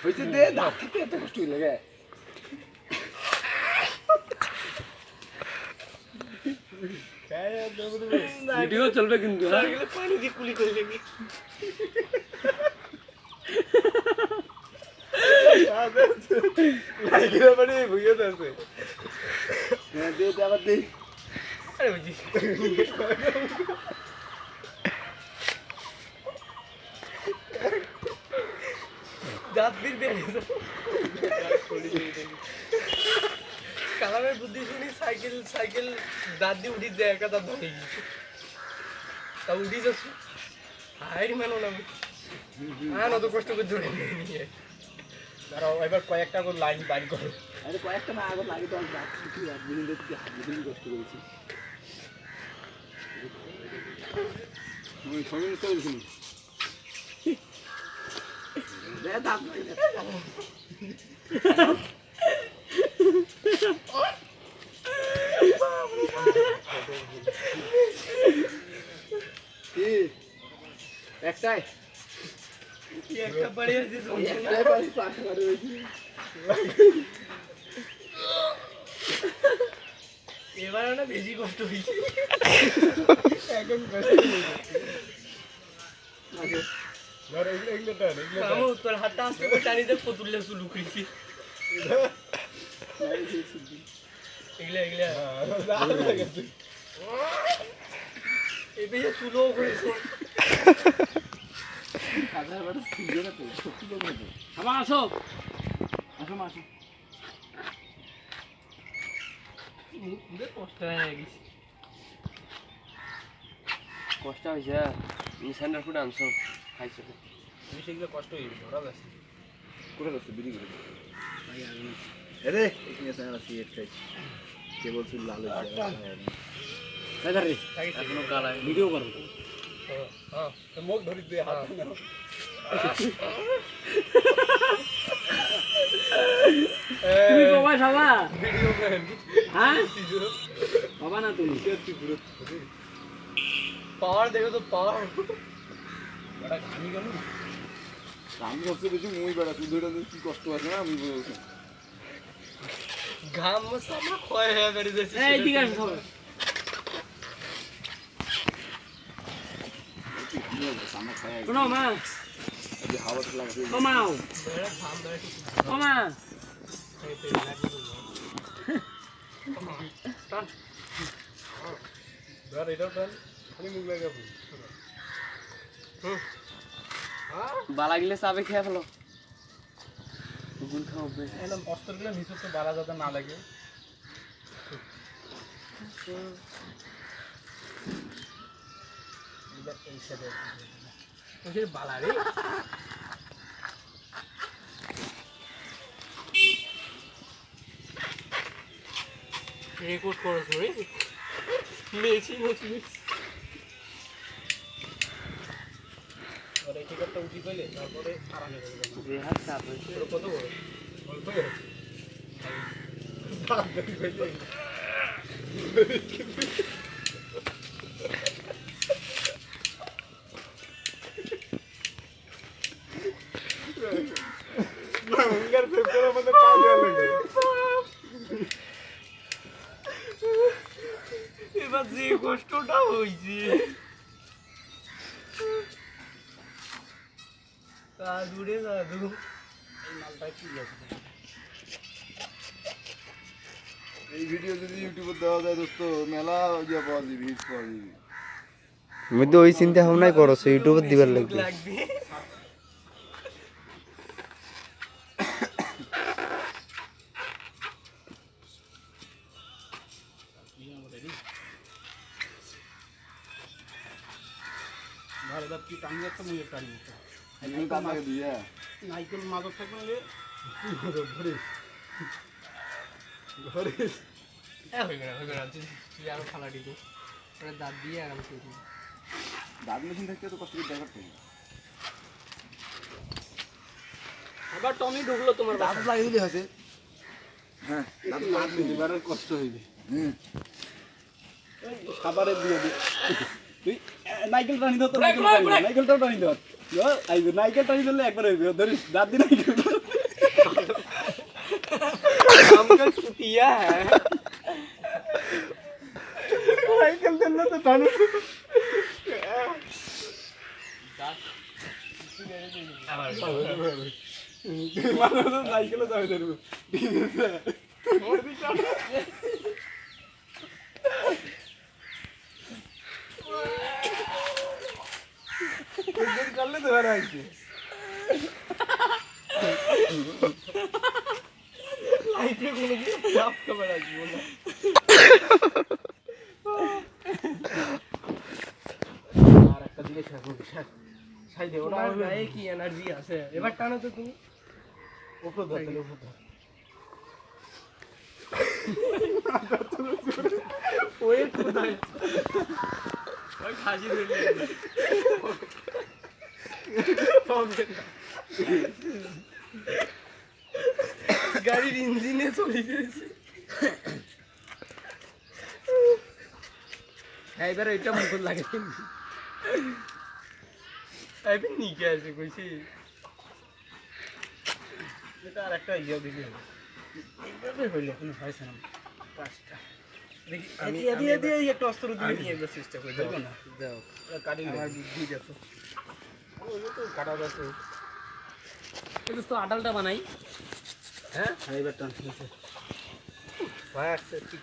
হইছে দে দাঁত থেকে এত কষ্ট লাগে ভিডিও চলবে কিন্তু পানি দিয়ে কুলি করে লেগে লাইগের মানে ভুইয়ে আছে হ্যাঁ দে আবার দে আরে বুঝি দাঁত বীর বেরিয়ে কালামের বুদ্ধি শুনি সাইকেল দাঁত দিয়ে উঠি যায় একা দাঁত ধরে গেছে তা উঠি যাচ্ছি হাইরি মানো না হ্যাঁ অত কষ্ট করে ধরে নিয়ে দাঁড়াও এবার কয়েকটা করে লাইন বাইর করো আরে কয়েকটা না আগে লাগে তো দাঁত শুকি আর দিন দেখতে হাত কষ্ট করেছি ওই সঙ্গে তো শুনি দে দাঁত একটাই একটা বাড়ি আছে একটাই বাড়ি পাশ করে হইছে এবার না বেশি কষ্ট হইছে এখন কষ্ট হইছে আগে ধর এগুলোটা মামু তোর হাতটা আস্তে করে টানি দে পুতুলে শুরু করেছি এগুলা এই বেশি শুরু করেছে কাদার বড় সিজনে তো সত্যি বলবো আমার আসো আসো মুখে কষ্ট হয়ে গেছে কষ্ট হইছে ইনসানের ফুড আনছো খাইছো তুমি সেগুলো কষ্ট হইবে ধরা যাচ্ছে করে যাচ্ছে বিড়ি করে আরে এখানে সারা সিট খাই কে বলছিল লাল হয়ে যায় দাদা রে এখনো কালা ভিডিও করব হ্যাঁ মুখ ধরি দে হাত নাও তুমি বাবা সবা ভিডিও করেন হ্যাঁ বাবা না তুমি কি পুরো পাওয়ার দেখো তো পাওয়ার বড় ঘামি গেল আমি সবচেয়ে বেশি মই বেড়া তুই দুইটা কি কষ্ট আছে না আমি বলছি ঘাম সামনে ক্ষয় হয়ে বেড়ে যাচ্ছে এই ঠিক আছে সব শোনো মা এই হাওয়াটা লাগছে কমাও কমা ধর এটা ধর আমি মুখ লাগাবো বালা গিলে চাবে খেয়ে ফেলো গুল খাওয়াবে একদম অস্ত্রগুলো নিচে তো বালা যাতে না লাগে এই সাইডে ওই বালা রে রেকর্ড করছ রে মেছি আর এই টিকারটা উঠি কইলে তারপরে আরামে করব যে হাত চাপ হইছে কত বড় অল্প দাঁত দেখি কইলে মঙ্গর পেপারের মধ্যে পা দেয়া লাগে এবার যে কষ্টটা হইছে দূরে দাদু এই মালটা কি আছে এই ভিডিও যদি ইউটিউবে দেওয়া যায় দোস্ত মেলা ইয়া পাওয়া যাবে ভিউজ পাওয়া যাবে আমি তো ওই চিন্তা ভাবনাই করছো ইউটিউবে দিবার লাগবে ভালো দাঁত কি টানি যাচ্ছে মুই টানি দিতে নাইকেল টানি দিয়ে নাইকেল মাদক থাকবে না ঘরে হয়ে গেল তুই আরো ফালা দিবি ওরা দাঁত দিয়ে আরাম করে দিবি দাঁত মেশিন থাকতে তো কষ্ট করে দেখা করতে আবার টমি ঢুকলো তোমার দাঁত লাগিয়ে দিলে হয়েছে হ্যাঁ দাঁত লাগিয়ে দিবার কষ্ট হইবে খাবারে দিয়ে দি তুই নাইকেল টানি দাও তো নাইকেল টানি দাও নাইকেল টানি দাও আইবে নাইকেল টানি দিলে একবার হইবে ধরিস দাঁত দি নাইকেল हमको छुट्टियां है সাইকেল দেন না তো টানো সাইকেলে যাবে ধরবো করলে তো ভালো হয়েছে লাইটে কোনো কিছু চাপ খাবার আসবো না আর একটা দিকে সাইডে ওটা গায়ে কি এনার্জি আছে এবার টানো তো তুমি উপর ধরতে উপর ধর ওই কোথায় ওই ফাঁসি ধরলে গাড়ির ইঞ্জিনে চলে গেছে হ্যাঁ এবার এটা মুকুল লাগে এবার নিচে আছে কইছি এটা আর একটা ইয়ে দিবি এইভাবে হইলে কোনো হয়েছে না পাঁচটা দেখি আমি দিয়ে একটা অস্ত্র দিয়ে নিয়ে একবার চেষ্টা করে দেবো না দাও কাটি আমার বুদ্ধি দেখো ওই তো কাটা যাচ্ছে কিন্তু তো আডালটা বানাই হ্যাঁ এবার টান ভাই আসছে ঠিক